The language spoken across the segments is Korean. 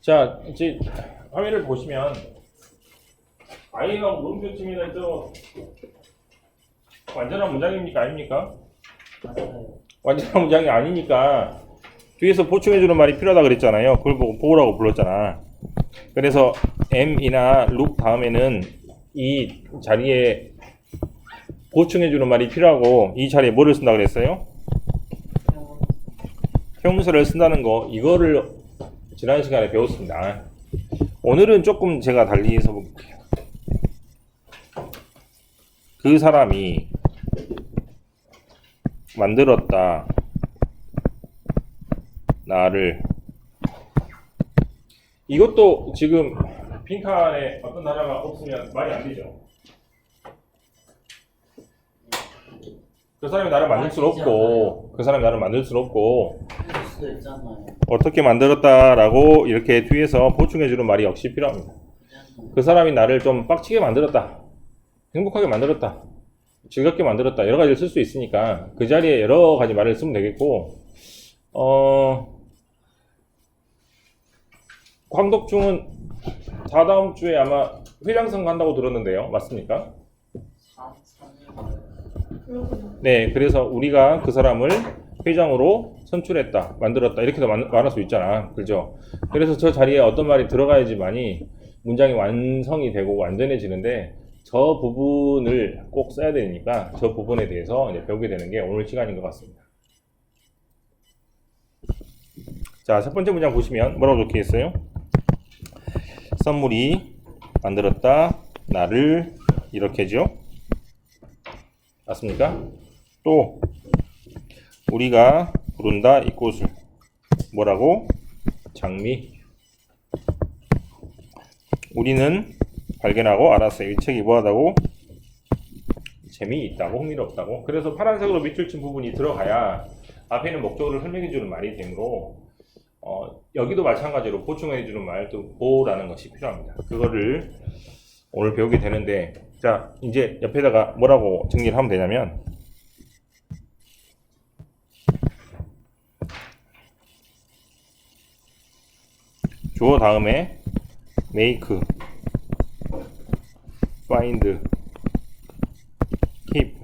자, 이제 화면을 보시면 I가 물음표쯤이나 저 완전한 문장입니까? 아닙니까? 맞아요. 완전한 문장이 아니니까 뒤에서 보충해주는 말이 필요하다 그랬잖아요. 그걸 보고 보라고 불렀잖아. 그래서 am이나 look 다음에는 이 자리에 보충해주는 말이 필요하고 이 자리에 뭐를 쓴다 그랬어요? 형용사를 쓴다는 거, 이거를 지난 시간에 배웠습니다. 오늘은 조금 제가 달리 해서 볼게요. 그 사람이 만들었다 나를. 이것도 지금 빈칸에 어떤 단어가 없으면 말이 안 되죠. 그 사람이 나를 만들 수는 없고, 그 사람이 나를 만들 수는 없고, 할 수도 있잖아요. 어떻게 만들었다라고 이렇게 뒤에서 보충해주는 말이 역시 필요합니다. 그 사람이 나를 좀 빡치게 만들었다, 행복하게 만들었다, 즐겁게 만들었다, 여러 가지를 쓸 수 있으니까 그 자리에 여러 가지 말을 쓰면 되겠고, 광덕중은 다다음 주에 아마 회장선 간다고 들었는데요. 맞습니까? 네, 그래서 우리가 그 사람을 회장으로 선출했다, 만들었다, 이렇게도 말할 수 있잖아. 그죠? 그래서 저 자리에 어떤 말이 들어가야지만이 문장이 완성이 되고 완전해지는데, 저 부분을 꼭 써야 되니까 저 부분에 대해서 이제 배우게 되는 게 오늘 시간인 것 같습니다. 자, 첫 번째 문장 보시면 뭐라고 적혀 있어요? 선물이 만들었다 나를 이렇게죠. 맞습니까? 또 우리가 부른다 이 꽃을 뭐라고? 장미. 우리는 발견하고 알았어요. 이 책이 뭐하다고? 재미있다고, 흥미롭다고. 그래서 파란색으로 밑줄 친 부분이 들어가야 앞에 있는 목적어를 설명해주는 말이 되므로 여기도 마찬가지로 보충해주는 말도 보라는 것이 필요합니다. 그거를 오늘 배우게 되는데, 자, 이제 옆에다가 뭐라고 정리를 하면 되냐면, 주어 다음에 make, find, keep,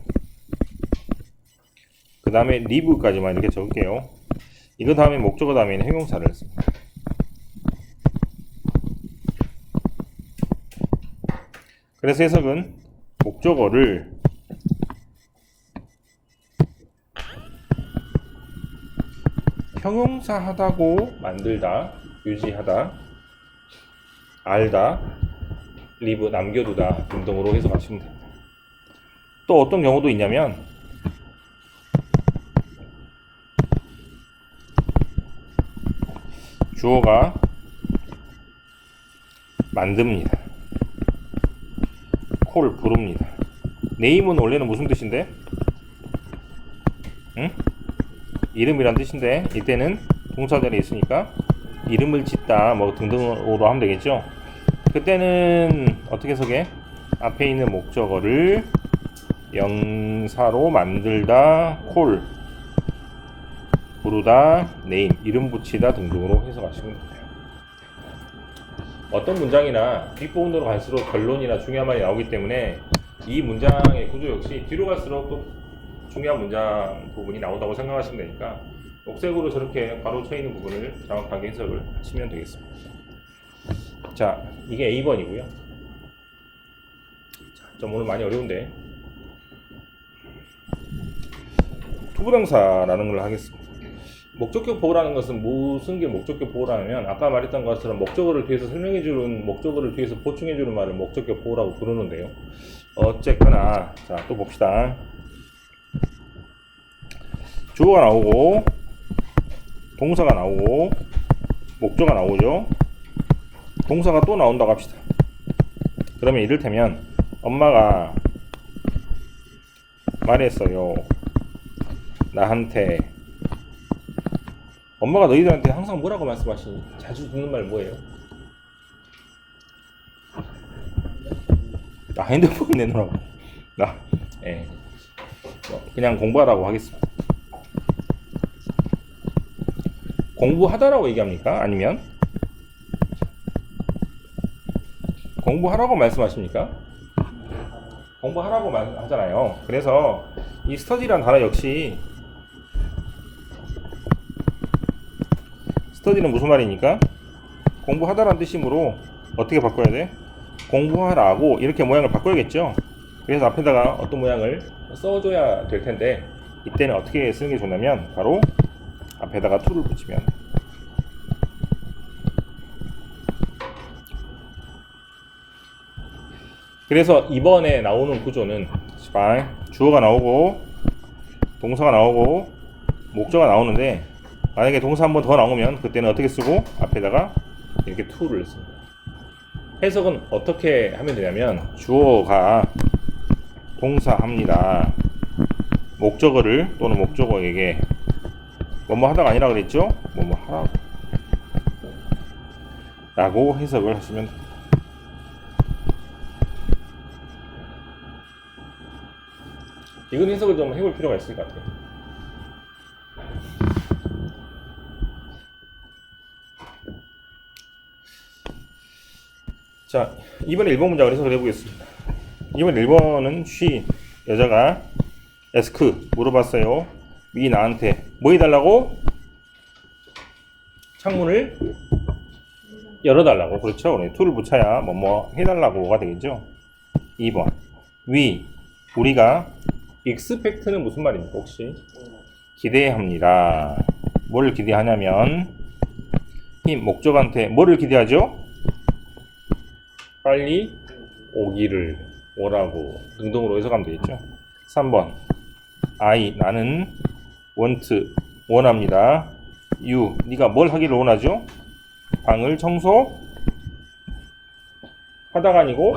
그 다음에 live까지만 이렇게 적을게요. 이거 다음에 목적어 다음에는 형용사를 씁니다. 그래서 해석은 목적어를 형용사하다고 만들다, 유지하다, 알다, 리브 남겨두다 등등으로 해석하시면 됩니다. 또 어떤 경우도 있냐면 주어가 만듭니다. 콜 부릅니다. 네임은 원래는 무슨 뜻인데? 응? 이름이란 뜻인데 이때는 동사 자리에 있으니까 이름을 짓다 뭐 등등으로 하면 되겠죠. 그때는 어떻게 해석해? 앞에 있는 목적어를 영사로 만들다, 콜 부르다, 네임 이름 붙이다 등등으로 해석하시면 됩니다. 어떤 문장이나 뒷부분으로 갈수록 결론이나 중요한 말이 나오기 때문에 이 문장의 구조 역시 뒤로 갈수록 또 중요한 문장 부분이 나온다고 생각하시면 되니까 녹색으로 저렇게 바로 쳐 있는 부분을 정확하게 해석을 하시면 되겠습니다. 자, 이게 A번이고요. 좀 오늘 많이 어려운데 투부정사라는 걸 하겠습니다. 목적격 보호라는 것은 무슨 게 목적격 보호라면 아까 말했던 것처럼 목적어를 뒤에서 설명해주는, 목적어를 뒤에서 보충해주는 말을 목적격 보호라고 부르는데요. 어쨌거나 자, 또 봅시다. 주어가 나오고 동사가 나오고 목적어가 나오죠. 동사가 또 나온다고 합시다. 그러면 이를테면 엄마가 말했어요. 나한테. 엄마가 너희들한테 항상 뭐라고 말씀하시니? 자주 듣는 말 뭐예요? 나 핸드폰 내놓으라고. 나, 예. 그냥 공부하라고 하겠습니다. 공부하다라고 얘기합니까? 아니면 공부하라고 말씀하십니까? 공부하라고 말하잖아요. 그래서 이 스터디라는 단어 역시 스터디는 무슨 말이니까? 공부하다라는 뜻이므로 어떻게 바꿔야 돼? 공부하라고 이렇게 모양을 바꿔야겠죠? 그래서 앞에다가 어떤 모양을 써줘야 될 텐데 이때는 어떻게 쓰는 게 좋냐면 바로 앞에다가 to를 붙이면 그래서 이번에 나오는 구조는 주어가 나오고 동사가 나오고 목적어가 나오는데 만약에 동사 한 번 더 나오면 그때는 어떻게 쓰고 앞에다가 이렇게 to를 씁니다. 해석은 어떻게 하면 되냐면 주어가 동사합니다. 목적어를 또는 목적어에게 뭐뭐 하다가 아니라 그랬죠? 뭐뭐 하라고 라고 해석을 하시면 됩니다. 이건 해석을 좀 해볼 필요가 있을 것 같아요. 자, 이번에 1번 문장을 해석을 해보겠습니다. 이번 1번은 she, 여자가 ask, 물어봤어요. me, 나한테 뭐 해달라고? 창문을 열어달라고. 그렇죠? to를 붙여야 뭐뭐 해달라고가 되겠죠. 2번 we, 우리가 expect는 무슨 말입니까 혹시? 기대합니다. 뭘 기대하냐면 him, 목적한테 뭐를 기대하죠? 빨리 오기를, 오라고 등등으로 해석하면 되겠죠. 3번 I, 나는 want, 원합니다. you, 네가 뭘 하기를 원하죠? 방을 청소 하다가 아니고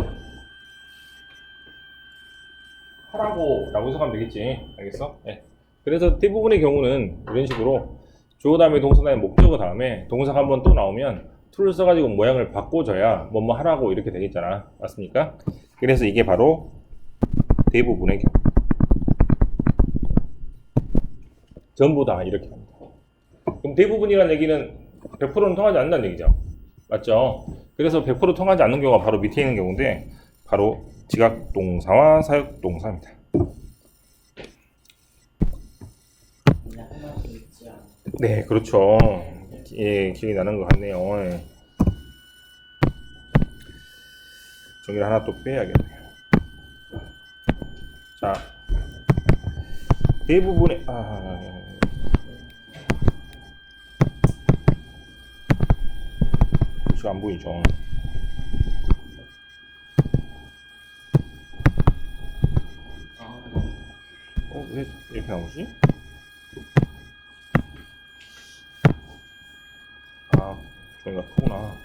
하라고 라고 해석하면 되겠지. 알겠어? 네. 그래서 대부분의 경우는 이런 식으로 주어 다음에 동사 다음에 목적어 다음에 동사가 한번 또 나오면 to를 써가지고 모양을 바꿔줘야 뭐뭐 하라고 이렇게 되겠잖아. 맞습니까? 그래서 이게 바로 대부분의 경우. 전부 다 이렇게 합니다. 그럼 대부분이라는 얘기는 100%는 통하지 않는다는 얘기죠. 맞죠? 그래서 100% 통하지 않는 경우가 바로 밑에 있는 경우인데 바로 지각동사와 사역동사입니다. 그냥 하나도 있지 않아. 네, 그렇죠. 예, 기억이 나는 것 같네요. 예. 종이를 하나 또 빼야겠네요. 자, 대부분의 지금 안 보이죠. 왜 이렇게 나오지? 종이가 크구나.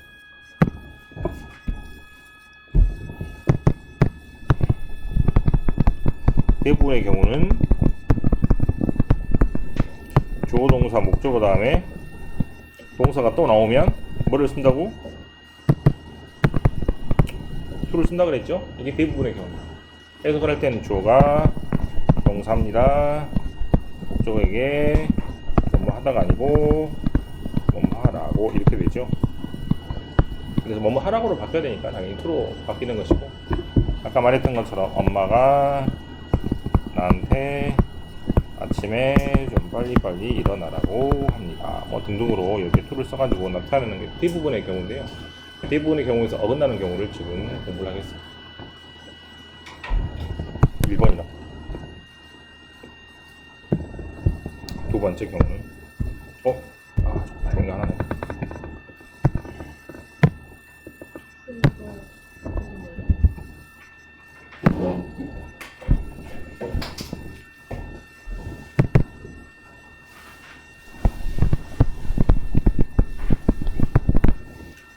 대부분의 경우는 주어 동사 목적어 다음에 동사가 또 나오면 뭐를 쓴다고? to를 쓴다 그랬죠? 이게 대부분의 경우입니다. 해석을 할 때는 주어가 동사입니다. 목적어에게 뭐뭐 하다가 아니고 뭐뭐 하라고 이렇게 되죠. 그래서 뭐뭐 하라고로 바뀌어야 되니까 당연히 to로 바뀌는 것이고, 아까 말했던 것처럼 엄마가 나한테 아침에 좀 빨리빨리 일어나라고 합니다. 뭐 등등으로 이렇게 to를 써가지고 나타내는 게 대부분의 경우인데요. 대부분의 경우에서 어긋나는 경우를 지금 공부를 하겠습니다. 1번이다. 두 번째 경우는 종이 하나네.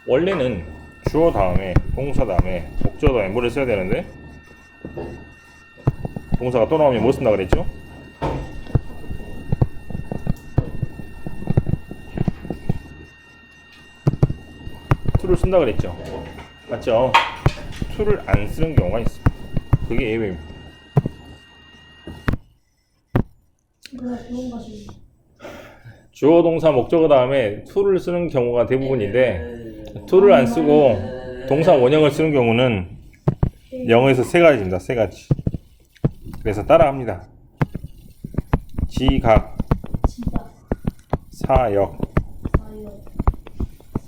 원래는 주어 다음에 동사 다음에 목적어 다음에 뭐를 써야 되는데 동사가 또 나오면 뭐 쓴다 그랬죠? to를 쓴다 그랬죠. 맞죠? to를 안 쓰는 경우가 있습니다. 그게 예외입니다. 그거 좋은 것이 주어 동사 목적어 다음에 to를 쓰는 경우가 대부분인데 to를 안 쓰고 동사 원형을 쓰는 경우는 영어에서 세 가지입니다. 세 가지. 그래서 따라합니다. 지각, 진짜 사역, 사요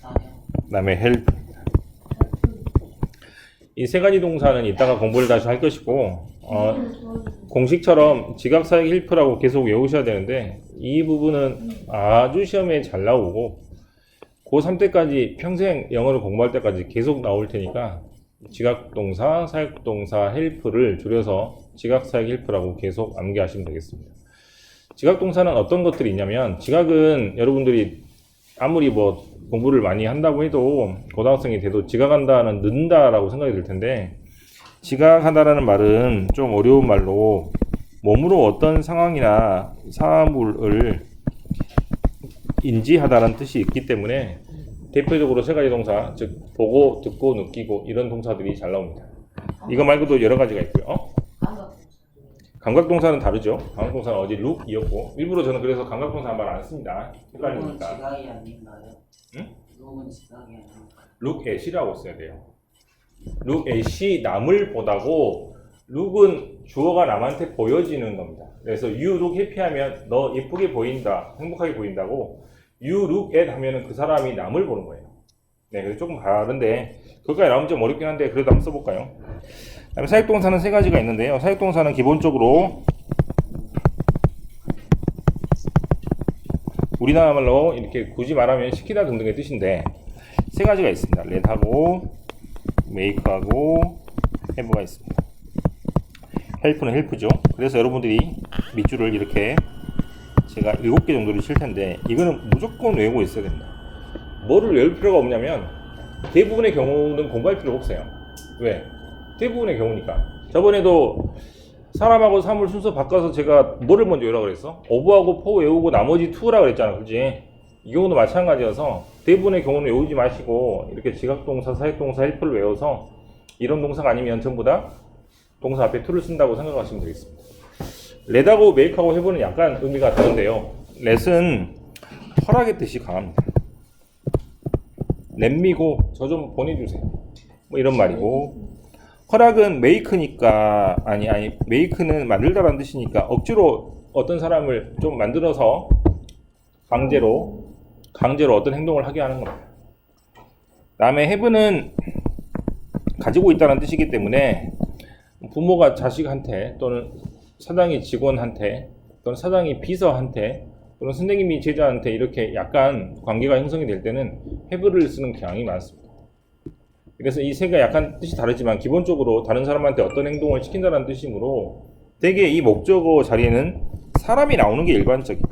사냥. 그다음에 help. 발품 이 세 가지 동사는 이따가 공부를 다시 할 것이고 좋아지고 공식처럼 지각, 사역, help라고 계속 외우셔야 되는데 이 부분은 아주 시험에 잘 나오고 고3 때까지 평생 영어를 공부할 때까지 계속 나올 테니까 지각동사, 사역동사, help를 줄여서 지각, 사역, help라고 계속 암기하시면 되겠습니다. 지각동사는 어떤 것들이 있냐면 지각은 여러분들이 아무리 뭐 공부를 많이 한다고 해도 고등학생이 돼도 지각한다는 는다라고 생각이 들 텐데 지각하다라는 말은 좀 어려운 말로 몸으로 어떤 상황이나 사물을 인지하다라는 뜻이 있기 때문에 대표적으로 세 가지 동사, 즉 보고, 듣고, 느끼고 이런 동사들이 잘 나옵니다. 이거 말고도 여러 가지가 있고요. 감각동사는 다르죠. 감각동사는 어제 look이었고 일부러 저는 그래서 감각동사 말 안 씁니다. 룩은 헷갈리니까. 지각이 아닌가요? 응? 룩은 지각이 아닌가요? look at이라고 써야 돼요. look at이 남을 보다고 look은 주어가 남한테 보여지는 겁니다. 그래서 you look happy 하면 너 예쁘게 보인다, 행복하게 보인다고 you look at 하면은 그 사람이 남을 보는 거예요. 네, 그래서 조금 다른데 그것까지 나오면 좀 어렵긴 한데 그래도 한번 써볼까요? 그다음에 사역동사는 세 가지가 있는데요. 사역동사는 기본적으로 우리나라 말로 이렇게 굳이 말하면 시키다 등등의 뜻인데 세 가지가 있습니다. let하고 make하고 have가 있습니다. help는 help죠. 그래서 여러분들이 밑줄을 이렇게 제가 7개 정도를 칠 텐데 이거는 무조건 외우고 있어야 됩니다. 뭐를 외울 필요가 없냐면 대부분의 경우는 공부할 필요가 없어요. 왜? 대부분의 경우니까. 저번에도 사람하고 사물 순서 바꿔서 제가 뭐를 먼저 외우라고 그랬어? 오브하고 포 외우고 나머지 투라 그랬잖아. 그지? 이 경우도 마찬가지여서 대부분의 경우는 외우지 마시고 이렇게 지각동사, 사역동사, help를 외워서 이런 동사가 아니면 전부 다 동사 앞에 to를 쓴다고 생각하시면 되겠습니다. let하고 make하고 have는 약간 의미가 다른데요. let은 허락의 뜻이 강합니다. let me고 저 좀 보내주세요. 뭐 이런 말이고 허락은 make니까 아니 make는 만들다라는 뜻이니까 억지로 어떤 사람을 좀 만들어서 강제로 어떤 행동을 하게 하는 겁니다. 다음에 have는 가지고 있다는 뜻이기 때문에 부모가 자식한테 또는 사장이 직원한테 또는 사장이 비서한테 또는 선생님이 제자한테 이렇게 약간 관계가 형성이 될 때는 have를 쓰는 경향이 많습니다. 그래서 이 세 개 약간 뜻이 다르지만 기본적으로 다른 사람한테 어떤 행동을 시킨다는 뜻이므로 대개 이 목적어 자리에는 사람이 나오는 게 일반적입니다.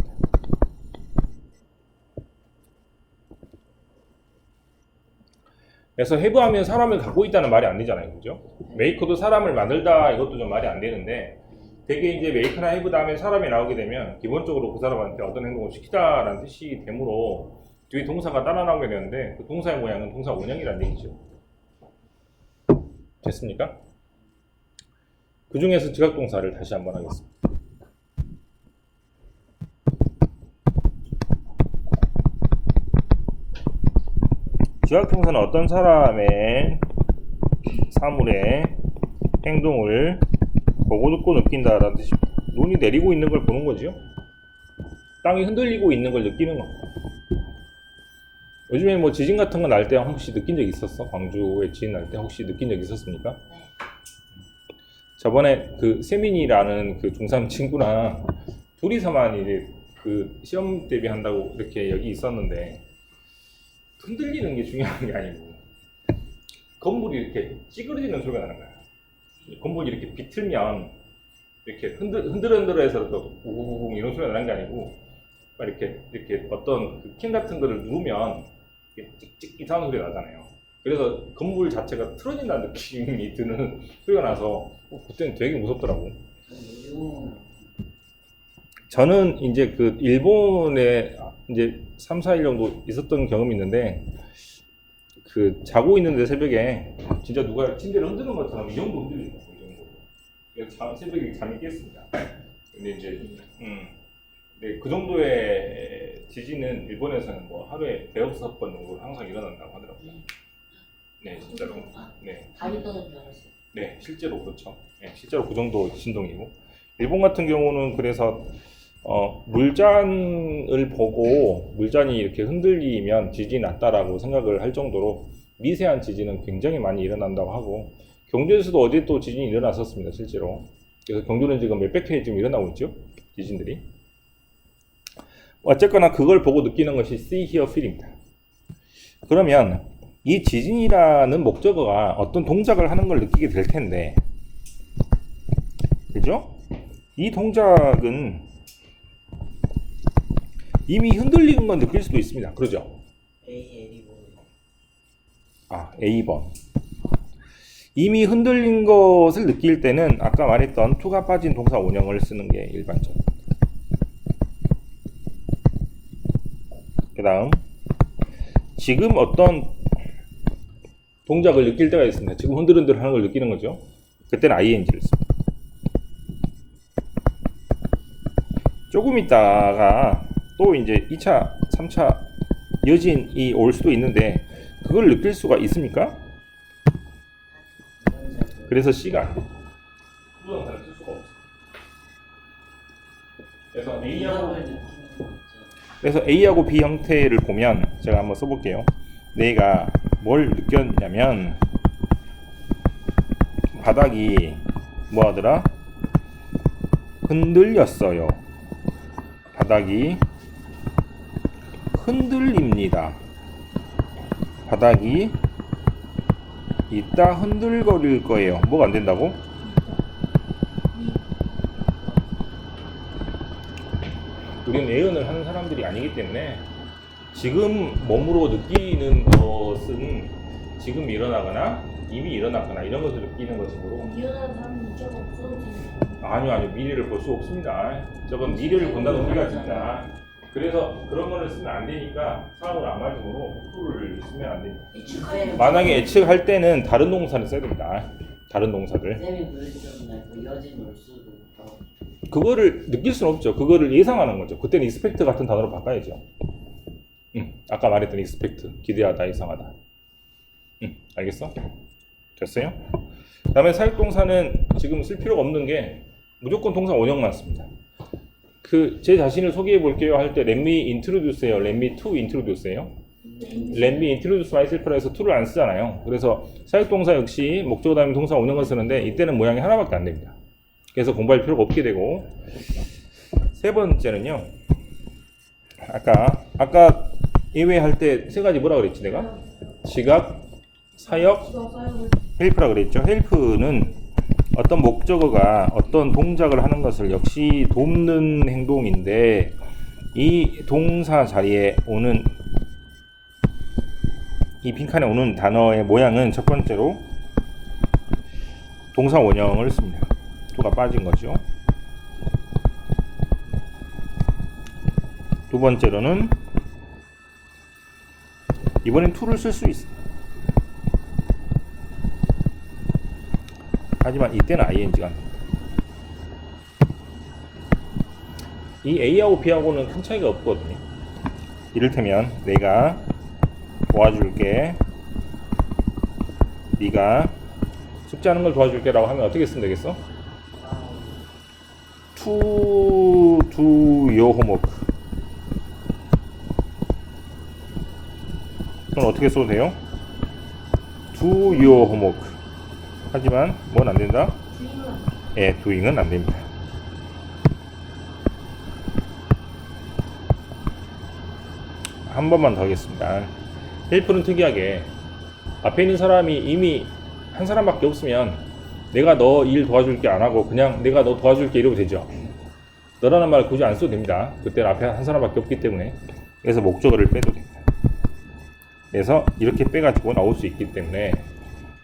그래서 have 하면 사람을 갖고 있다는 말이 안 되잖아요. 그죠? make도 사람을 만들다 이것도 좀 말이 안 되는데 대개 이제 make나 have 다음에 사람이 나오게 되면 기본적으로 그 사람한테 어떤 행동을 시키다라는 뜻이 되므로 뒤에 동사가 따라 나오게 되는데 그 동사의 모양은 동사 원형이라는 얘기죠. 됐습니까? 그 중에서 지각동사를 다시 한번 하겠습니다. 지각동사는 어떤 사람의 사물의 행동을 보고 듣고 느낀다라는 뜻입니다. 눈이 내리고 있는 걸 보는 거죠. 땅이 흔들리고 있는 걸 느끼는 겁니다. 요즘에 뭐 지진 같은 거 날 때 혹시 느낀 적 있었어? 광주에 지진 날 때 혹시 느낀 적 있었습니까? 저번에 그 세민이라는 그 중3 친구랑 둘이서만 이제 그 시험 대비한다고 이렇게 여기 있었는데 흔들리는 게 중요한 게 아니고 건물이 이렇게 찌그러지는 소리가 나는 거야. 건물이 이렇게 비틀면 이렇게 흔들흔들해서 우웅 이런 소리가 나는 게 아니고 막 이렇게 어떤 그 킹 같은 거를 누르면 찍찍 이상한 소리가 나잖아요. 그래서 건물 자체가 틀어진다는 느낌이 드는 소리가 나서 그때는 되게 무섭더라고. 저는 이제 그 일본에 이제 3, 4일 정도 있었던 경험이 있는데 그 자고 있는데 새벽에 진짜 누가 침대를 흔드는 것처럼 이 정도 흔들리고 이 정도. 그래서 새벽에 잠이 깼습니다. 근데 이제 네, 그 정도의 지진은 일본에서는 뭐 하루에 106번 정도 항상 일어난다고 하더라고요. 네, 진짜로. 네. 다리 떠는 줄 알았어요. 네, 실제로 그렇죠. 네, 실제로 그 정도 진동이고. 일본 같은 경우는 그래서 물잔을 보고 물잔이 이렇게 흔들리면 지진이 났다라고 생각을 할 정도로 미세한 지진은 굉장히 많이 일어난다고 하고, 경주에서도 어제 또 지진이 일어났었습니다, 실제로. 그래서 경주는 지금 몇백 회 지금 일어나고 있죠, 지진들이. 어쨌거나 그걸 보고 느끼는 것이 see, hear, feel입니다. 그러면 이 지진이라는 목적어가 어떤 동작을 하는 걸 느끼게 될 텐데, 그죠? 이 동작은 이미 흔들리는 건 느낄 수도 있습니다. 그러죠? A번. 이미 흔들린 것을 느낄 때는 아까 말했던 to가 빠진 동사 원형을 쓰는 게 일반적입니다. 그 다음, 지금 어떤 동작을 느낄 때가 있습니다. 지금 흔들흔들 하는 걸 느끼는 거죠. 그때는 ing를 씁니다. 조금 있다가 또 이제 2차, 3차 여진이 올 수도 있는데 그걸 느낄 수가 있습니까? 그래서 C가 안 돼요. 부정사를 쓸 수가 없어요. 그래서 A하고 B 형태를 보면 제가 한번 써볼게요. 내가 뭘 느꼈냐면 바닥이 뭐하더라? 흔들렸어요. 바닥이 흔들립니다. 바닥이 이따 흔들거릴 거예요. 뭐가 안 된다고? 우리는 예언을 하는 사람들이 아니기 때문에 지금 몸으로 느끼는 것은 지금 일어나거나 이미 일어나거나 이런 것을 느끼는 것이므로, 미련한 사람은 저거 없어도 돼요. 아니요, 미래를 볼 수 없습니다. 저건 미래를 본다는 소리가 진짜. 그래서 그런 거를 쓰면 안 되니까 상황을 안 맞으므로 to를 쓰면 안 됩니다. 만약에 예측할 때는 다른 동사를 써야 됩니다. 다른 동사들. 쌤이 그러시잖아요. 그 여진 올 수도 있고. 그거를 느낄 수는 없죠. 그거를 예상하는 거죠. 그때는 expect 같은 단어로 바꿔야죠. 아까 말했던 expect, 기대하다, 예상하다. 알겠어? 됐어요? 그 다음에 사역동사는 지금 쓸 필요가 없는 게 무조건 동사 원형만 씁니다. 제 자신을 소개해 볼게요 할 때 let me introduce예요, let me to introduce예요. let me introduce myself라 해서 to를 안 쓰잖아요. 그래서 사역동사 역시 목적어 다음에 동사 원형을 쓰는데 이때는 모양이 하나밖에 안 됩니다. 그래서 공부할 필요가 없게 되고, 세 번째는요. 아까 예외할 때 세 가지 뭐라 그랬지 내가? 지각, 사역, 헬프라 그랬죠. 헬프는 어떤 목적어가 어떤 동작을 하는 것을 역시 돕는 행동인데, 이 동사 자리에 오는 이 빈칸에 오는 단어의 모양은 첫 번째로 동사 원형을 씁니다. to가 빠진 거죠. 두 번째로는 이번엔 to를 쓸 수 있어요. 하지만 이때는 ing가 안 됩니다. 이 A하고 B하고는 큰 차이가 없거든요. 이를테면 내가 도와줄게, 네가 숙제하는 걸 도와줄게 라고 하면 어떻게 쓰면 되겠어? to do your homework. 그럼 어떻게 써도 돼요? do your homework. 하지만 뭔 안 된다? 예, doing은 안 됩니다. 한 번만 더 하겠습니다. 헬프는 특이하게 앞에 있는 사람이 이미 한 사람밖에 없으면 내가 너 일 도와줄게 안 하고 그냥 내가 너 도와줄게 이러면 되죠. 너라는 말 굳이 안 써도 됩니다. 그때는 앞에 한 사람밖에 없기 때문에. 그래서 목적어를 빼도 됩니다. 그래서 이렇게 빼가지고 나올 수 있기 때문에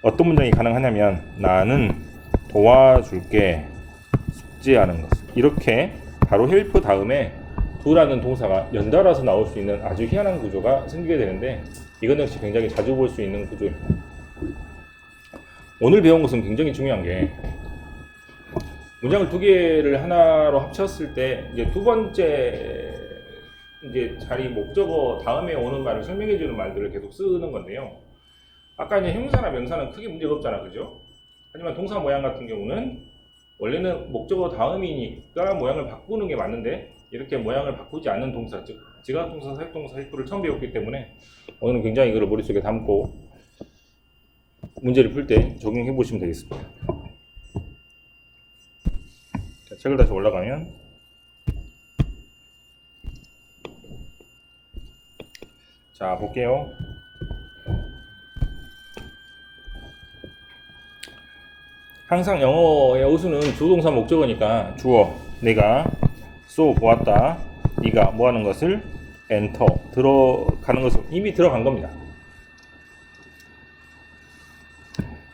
어떤 문장이 가능하냐면 나는 도와줄게, 숙제하는 것. 이렇게 바로 헬프 다음에 do라는 동사가 연달아서 나올 수 있는 아주 희한한 구조가 생기게 되는데 이건 역시 굉장히 자주 볼 수 있는 구조입니다. 오늘 배운 것은 굉장히 중요한 게 문장을 두 개를 하나로 합쳤을 때 이제 두 번째 이제 자리 목적어 다음에 오는 말을 설명해 주는 말들을 계속 쓰는 건데요. 아까 이제 형용사나 명사는 크게 문제가 없잖아, 그죠? 하지만 동사 모양 같은 경우는 원래는 목적어 다음이니까 모양을 바꾸는 게 맞는데 이렇게 모양을 바꾸지 않는 동사, 즉 지각동사, 사역동사, 사역부를 처음 배웠기 때문에 오늘은 굉장히 이걸 머릿속에 담고 문제를 풀 때 적용해 보시면 되겠습니다. 자, 책을 다시 올라가면 자, 볼게요. 항상 영어의 어수는 주동사 목적어니까 주어, 내가 쏘 보았다, 네가 뭐 하는 것을 엔터, 들어가는 것을 이미 들어간 겁니다.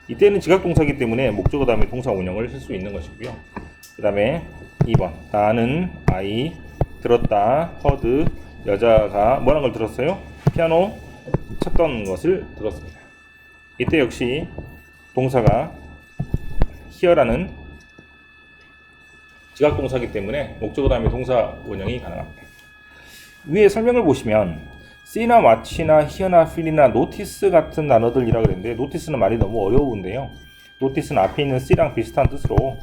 이때는 지각동사이기 때문에 목적어 다음에 동사 원형을 쓸 수 있는 것이고요. 그 다음에 2번 나는 아이 들었다, heard, 여자가 뭐라는 걸 들었어요? 피아노 쳤던 것을 들었습니다. 이때 역시 동사가 hear라는 지각동사이기 때문에 목적어 다음에 동사 원형이 가능합니다. 위에 설명을 보시면 see나 watch나 hear나 feel이나 notice 같은 단어들이라고 그랬는데 notice는 말이 너무 어려운데요. notice는 앞에 있는 see랑 비슷한 뜻으로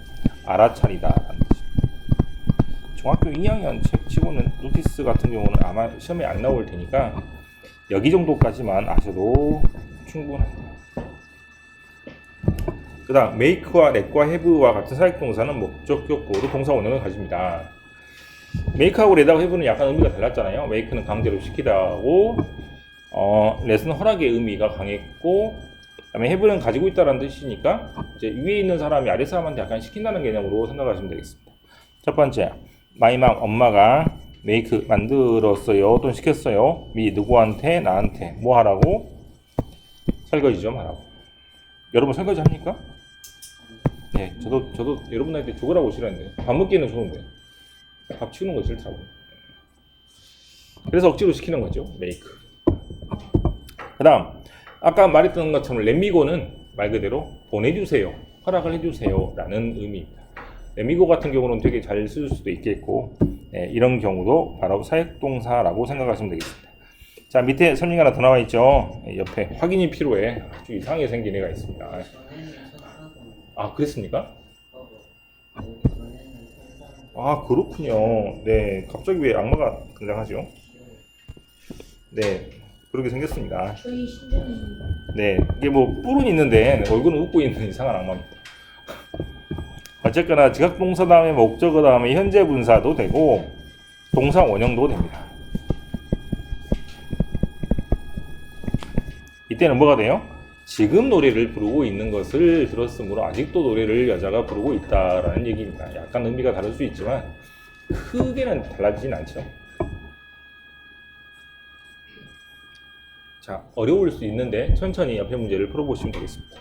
알아차리다 라는 뜻입니다. 중학교 2학년 책 치고는 notice 같은 경우는 아마 시험에 안 나올 테니까 여기 정도까지만 아셔도 충분합니다. 그 다음 make와 let과 have와 같은 사역동사는 목적격보로 동사 원형을 가집니다. make하고 let하고 have는 약간 의미가 달랐잖아요. make는 강제로 시키다고 let은 허락의 의미가 강했고 그다음에 have는 가지고 있다는 뜻이니까 이제 위에 있는 사람이 아래 사람한테 약간 시킨다는 개념으로 생각하시면 되겠습니다. 첫 번째, my mom, 엄마가 make, 만들었어요 또는 시켰어요. me, 누구한테? 나한테 뭐 하라고? 설거지 좀 하라고. 여러분 설거지 합니까? 네, 저도 여러분한테 죽으라고 싫었는데 밥 먹기는 좋은데 밥 치우는 거 싫더라고요. 그래서 억지로 시키는 거죠, make. 그 다음 아까 말했던 것처럼 렛미고는 말 그대로 보내주세요, 허락을 해주세요 라는 의미입니다. 렛미고 같은 경우는 되게 잘 쓸 수도 있겠고 네, 이런 경우도 바로 사역동사라고 생각하시면 되겠습니다. 자, 밑에 설명이 하나 더 나와 있죠. 옆에 확인이 필요해. 아주 이상하게 생긴 애가 있습니다. 아, 그랬습니까? 아, 그렇군요. 네, 갑자기 왜 악마가 등장하죠? 네, 그렇게 생겼습니다. 저희 신전입니다. 네, 이게 뭐 뿔은 있는데 얼굴은 웃고 있는 이상한 악마입니다. 어쨌거나 지각동사 다음에 목적어 다음에 현재 분사도 되고 동사 원형도 됩니다. 이때는 뭐가 돼요? 지금 노래를 부르고 있는 것을 들었으므로 아직도 노래를 여자가 부르고 있다라는 얘기입니다. 약간 의미가 다를 수 있지만 크게는 달라지진 않죠. 자, 어려울 수 있는데 천천히 옆에 문제를 풀어보시면 되겠습니다.